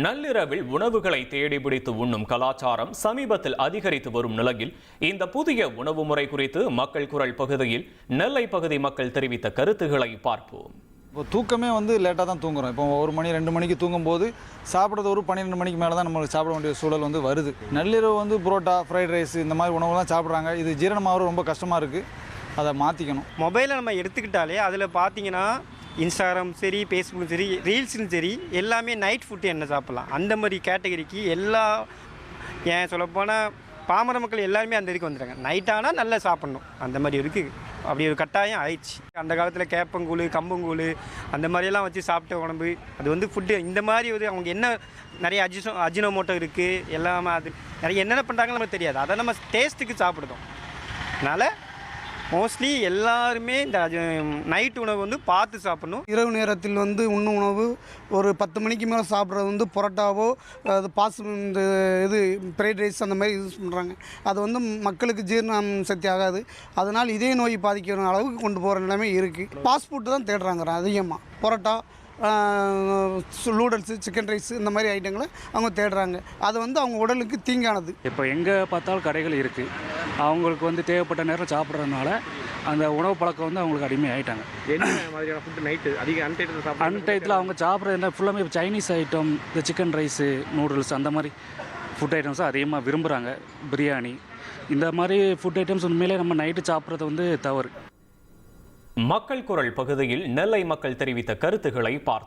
நள்ளிரவில் உணவுகளை தேடி பிடித்து உண்ணும் கலாச்சாரம் சமீபத்தில் அதிகரித்து வரும் நிலையில் இந்த புதிய உணவு முறை குறித்து மக்கள் குரல் பகுதியில் நெல்லை பகுதி மக்கள் தெரிவித்த கருத்துக்களை பார்ப்போம். இப்போ தூக்கமே லேட்டாக தான் தூங்குறோம். இப்போ 1 மணி 2 மணிக்கு தூங்கும்போது சாப்பிட்றது ஒரு 12 மணிக்கு மேலே தான் நம்மளுக்கு சாப்பிட வேண்டிய சூழல் வருது. நள்ளிரவு புரோட்டா, ஃப்ரைட் ரைஸ் இந்த மாதிரி உணவுலாம் சாப்பிட்றாங்க. இது ஜீரணமாகிறது ரொம்ப கஷ்டமாக இருக்குது. அதை மாற்றிக்கணும். மொபைலை நம்ம எடுத்துக்கிட்டாலே அதில் பார்த்தீங்கன்னா இன்ஸ்டாகிராம் சரி, ஃபேஸ்புக்கும் சரி, ரீல்ஸும் சரி, எல்லாமே நைட் ஃபுட்டு என்ன சாப்பிட்லாம் அந்த மாதிரி கேட்டகரிக்கு எல்லா ஏன் சொல்லப்போனால் பாமர மக்கள் எல்லாருமே அந்த இதுக்கு வந்துட்டாங்க. நைட்டானால் நல்லா சாப்பிட்ணும் அந்த மாதிரி இருக்குது. அப்படி ஒரு கட்டாயம் ஆயிடுச்சு. அந்த காலத்தில் கேப்பங்கூழ், கம்பங்கூழ் அந்த மாதிரியெல்லாம் வச்சு சாப்பிட்ட உடம்பு அது ஃபுட்டு இந்த மாதிரி அவங்க என்ன நிறைய அஜினோமோட்டோ இருக்குது எல்லாமே அது நிறைய என்னென்ன பண்ணுறாங்கன்னு நமக்கு தெரியாது. அதை நம்ம டேஸ்ட்டுக்கு சாப்பிடுதோம். அதனால் மோஸ்ட்லி எல்லாருமே இந்த நைட் உணவு பார்த்து சாப்பிடணும். இரவு நேரத்தில் உண்ணும் உணவு ஒரு 10 மணிக்கு மேலே சாப்பிட்றது புரோட்டாவோ அது இந்த ஃப்ரைட் ரைஸ் அந்த மாதிரி யூஸ் பண்ணுறாங்க. அது மக்களுக்கு ஜீரணம் சக்தி ஆகாது. அதனால் இதய நோய் பாதிக்கிற அளவுக்கு கொண்டு போகிற நிலைமை இருக்குது. ஃபாஸ்ட் ஃபுட்டு தான் தேடுறாங்க அதிகமாக. பரோட்டா, நூடுல்ஸு, சிக்கன் ரைஸ் இந்த மாதிரி ஐட்டங்களை அவங்க தேடுறாங்க. அது அவங்க உடலுக்கு தீங்கானது. இப்போ எங்கே பார்த்தாலும் கடைகள் இருக்குது. அவங்களுக்கு தேவைப்பட்ட நேரம் சாப்பிட்றதுனால அந்த உணவு பழக்கம் அவங்களுக்கு அடிமை ஆகிட்டாங்க. என்ன மாதிரியான ஃபுட்டு நைட்டு அதிக அன்டயத்தில் அவங்க சாப்பிட்றது என்ன ஃபுல்லாமே சைனீஸ் ஐட்டம், இந்த சிக்கன் ரைஸு, நூடுல்ஸ் அந்த மாதிரி ஃபுட் ஐட்டம்ஸை அதிகமாக விரும்புகிறாங்க. பிரியாணி இந்த மாதிரி ஃபுட் ஐட்டம்ஸ் உண்மையிலே நம்ம நைட்டு சாப்பிட்றது தவறு. மக்கள் குரல் பகுதியில் நெல்லை மக்கள் தெரிவித்த கருத்துக்களை பார்த்தோம்.